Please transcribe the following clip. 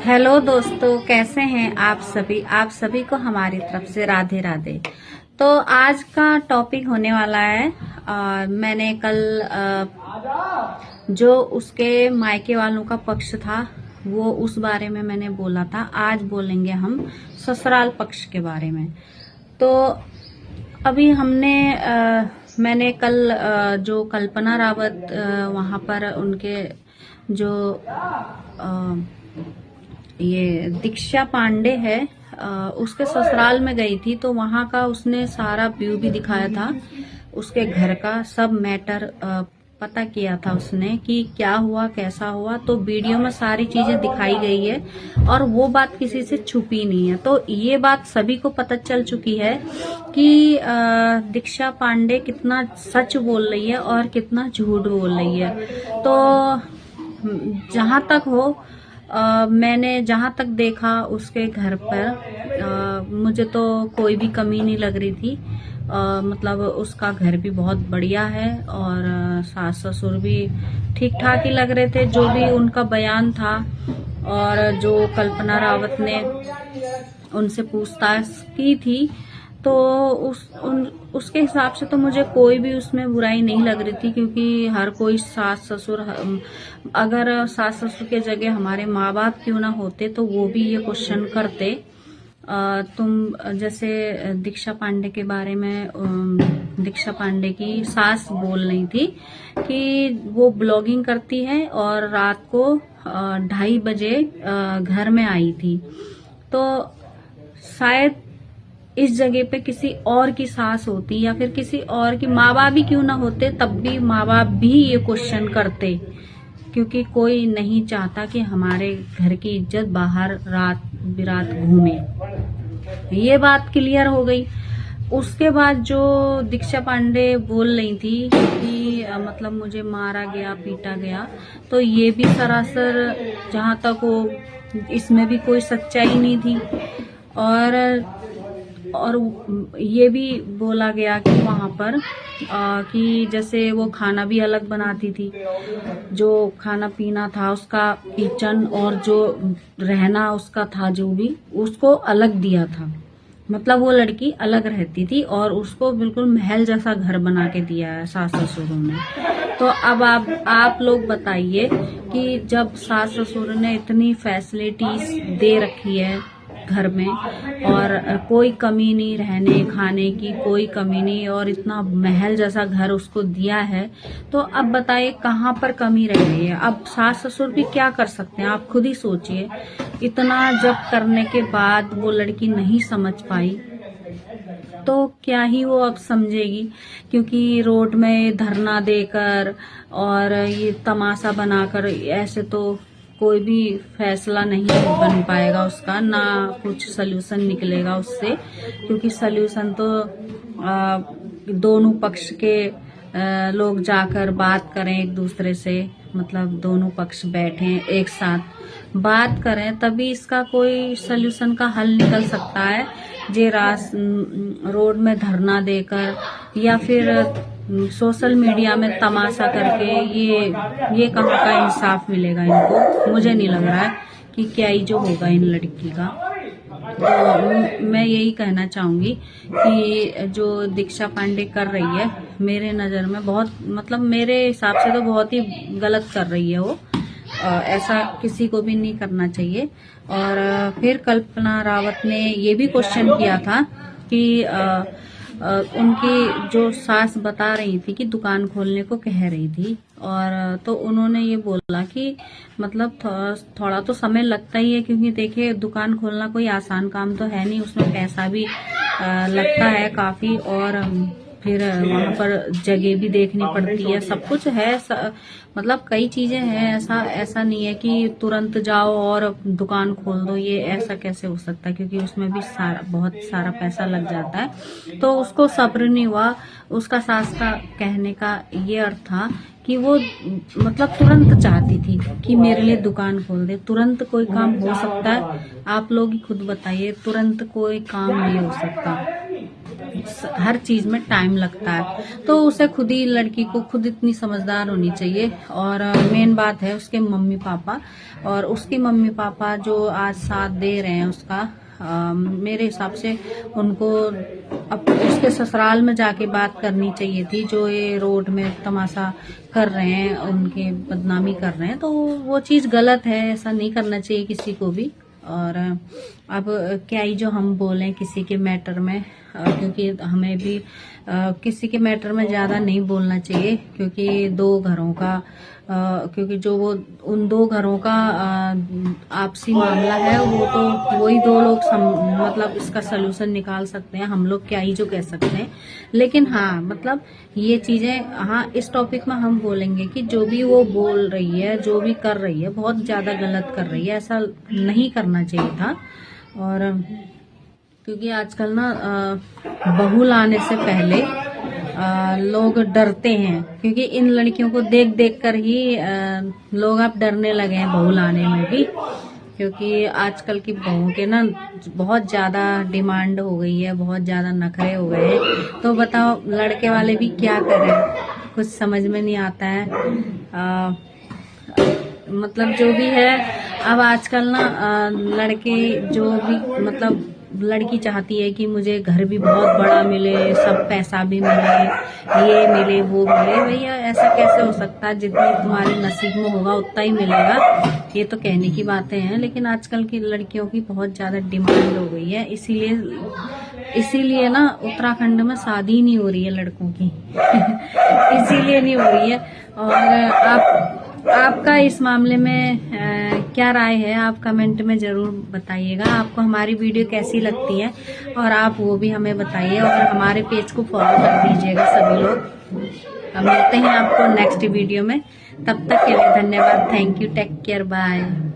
Hello दोस्तों, कैसे हैं आप सभी को हमारी तरफ से राधे राधे। तो आज का टॉपिक होने वाला है मैंने कल जो उसके मायके वालों का पक्ष था वो उस बारे में मैंने बोला था। आज बोलेंगे हम ससुराल पक्ष के बारे में। तो अभी मैंने कल जो कल्पना रावत वहां पर उनके जो ये दीक्षा पांडे है उसके ससुराल में गई थी। तो वहां का उसने सारा व्यू भी दिखाया था, उसके घर का सब मैटर पता किया था उसने कि क्या हुआ कैसा हुआ। तो वीडियो में सारी चीजें दिखाई गई है और वो बात किसी से छुपी नहीं है। तो ये बात सभी को पता चल चुकी है कि दीक्षा पांडे कितना सच बोल रही है और कितना झूठ बोल रही है। तो जहां तक हो मैंने जहां तक देखा उसके घर पर मुझे तो कोई भी कमी नहीं लग रही थी। मतलब उसका घर भी बहुत बढ़िया है और सास ससुर भी ठीक ठाक ही लग रहे थे, जो भी उनका बयान था। और जो कल्पना रावत ने उनसे पूछताछ की थी तो उसके हिसाब से तो मुझे कोई भी उसमें बुराई नहीं लग रही थी, क्योंकि हर कोई सास ससुर, अगर सास ससुर के जगह हमारे माँ बाप क्यों ना होते तो वो भी ये क्वेश्चन करते। तुम जैसे दीक्षा पांडे के बारे में दीक्षा पांडे की सास बोल रही थी कि वो ब्लॉगिंग करती है और रात को 2:30 बजे घर में आई थी। तो शायद इस जगह पे किसी और की सास होती या फिर किसी और की, माँ बाप भी क्यों ना होते तब भी माँ बाप भी ये क्वेश्चन करते, क्योंकि कोई नहीं चाहता कि हमारे घर की इज्जत बाहर रात बिरात घूमे। ये बात क्लियर हो गई। उसके बाद जो दीक्षा पांडे बोल रही थी कि मतलब मुझे मारा गया पीटा गया, तो ये भी सरासर जहां तक हो इसमें भी कोई सच्चाई नहीं थी। और ये भी बोला गया कि वहां पर कि जैसे वो खाना भी अलग बनाती थी, जो खाना पीना था उसका किचन और जो रहना उसका था जो भी उसको अलग दिया था। मतलब वो लड़की अलग रहती थी और उसको बिल्कुल महल जैसा घर बना के दिया है सास ससुरों ने। तो अब आप लोग बताइए कि जब सास ससुर ने इतनी फैसिलिटीज दे रखी है घर में और कोई कमी नहीं, रहने खाने की कोई कमी नहीं, और इतना महल जैसा घर उसको दिया है, तो अब बताइए कहाँ पर कमी रह गई है। अब सास ससुर भी क्या कर सकते हैं, आप खुद ही सोचिए। इतना जब करने के बाद वो लड़की नहीं समझ पाई तो क्या ही वो अब समझेगी, क्योंकि रोड में धरना देकर और ये तमाशा बनाकर ऐसे तो कोई भी फैसला नहीं बन पाएगा उसका, ना कुछ सल्यूशन निकलेगा उससे। क्योंकि सल्यूशन तो दोनों पक्ष के लोग जाकर बात करें एक दूसरे से, मतलब दोनों पक्ष बैठें एक साथ बात करें तभी इसका कोई सल्यूशन का हल निकल सकता है। रोड में धरना देकर या फिर सोशल मीडिया में तमाशा करके ये कहाँ का इंसाफ मिलेगा इनको। मुझे नहीं लग रहा है कि क्या ही जो होगा इन लड़की का। तो मैं यही कहना चाहूंगी कि जो दीक्षा पांडे कर रही है मेरे नजर में बहुत, मतलब मेरे हिसाब से तो बहुत ही गलत कर रही है वो। ऐसा किसी को भी नहीं करना चाहिए। और फिर कल्पना रावत ने ये भी क्वेश्चन किया था कि उनकी जो सास बता रही थी कि दुकान खोलने को कह रही थी, और तो उन्होंने ये बोला कि मतलब थोड़ा तो समय लगता ही है, क्योंकि देखिए दुकान खोलना कोई आसान काम तो है नहीं, उसमें पैसा भी लगता है काफी, और फिर वहां पर जगह भी देखनी पड़ती है, सब कुछ है। मतलब कई चीजें हैं, ऐसा नहीं है कि तुरंत जाओ और दुकान खोल दो, ये ऐसा कैसे हो सकता है, क्योंकि उसमें भी बहुत सारा पैसा लग जाता है। तो उसको सब्र नहीं हुआ। उसका सास का कहने का ये अर्थ था कि वो मतलब तुरंत चाहती थी कि मेरे लिए दुकान खोल दे। तुरंत कोई काम हो सकता है? आप लोग ही खुद बताइए, तुरंत कोई काम नहीं हो सकता। हर चीज में टाइम लगता है, तो उसे खुद ही, लड़की को खुद इतनी समझदार होनी चाहिए। और मेन बात है उसके मम्मी पापा, और उसके मम्मी पापा जो आज साथ दे रहे हैं उसका, मेरे हिसाब से उनको अब उसके ससुराल में जाके बात करनी चाहिए थी। जो ये रोड में तमाशा कर रहे हैं, उनके बदनामी कर रहे हैं, तो वो चीज गलत है, ऐसा नहीं करना चाहिए किसी को भी। और अब क्या ही जो हम बोलें किसी के मैटर में, क्योंकि हमें भी किसी के मैटर में ज्यादा नहीं बोलना चाहिए, क्योंकि दो घरों का क्योंकि जो वो उन दो घरों का आपसी मामला है, वो तो वही दो लोग मतलब इसका सलूशन निकाल सकते हैं। हम लोग क्या ही जो कह सकते हैं। लेकिन हाँ, मतलब ये चीजें, हाँ, इस टॉपिक में हम बोलेंगे कि जो भी वो बोल रही है, जो भी कर रही है, बहुत ज्यादा गलत कर रही है, ऐसा नहीं करना चाहिए था। और क्योंकि आजकल ना बहू लाने से पहले लोग डरते हैं, क्योंकि इन लड़कियों को देख देख कर ही लोग अब डरने लगे हैं बहू लाने में भी, क्योंकि आजकल की बहू के ना बहुत ज्यादा डिमांड हो गई है, बहुत ज्यादा नखरे हो गए हैं। तो बताओ लड़के वाले भी क्या करें, कुछ समझ में नहीं आता है। मतलब जो भी है, अब आजकल ना लड़के जो भी, मतलब लड़की चाहती है कि मुझे घर भी बहुत बड़ा मिले, सब पैसा भी मिले, ये मिले वो मिले। भैया ऐसा कैसे हो सकता है? जितनी तुम्हारे नसीब में होगा उतना ही मिलेगा, ये तो कहने की बातें हैं। लेकिन आजकल की लड़कियों की बहुत ज्यादा डिमांड हो गई है, इसीलिए ना उत्तराखंड में शादी नहीं हो रही है लड़कों की इसीलिए नहीं हो रही है। और आपका इस मामले में क्या राय है, आप कमेंट में जरूर बताइएगा। आपको हमारी वीडियो कैसी लगती है, और आप वो भी हमें बताइए, और हमारे पेज को फॉलो कर दीजिएगा सभी लोग। हम मिलते हैं आपको नेक्स्ट वीडियो में, तब तक के लिए धन्यवाद। Thank you, take care, bye.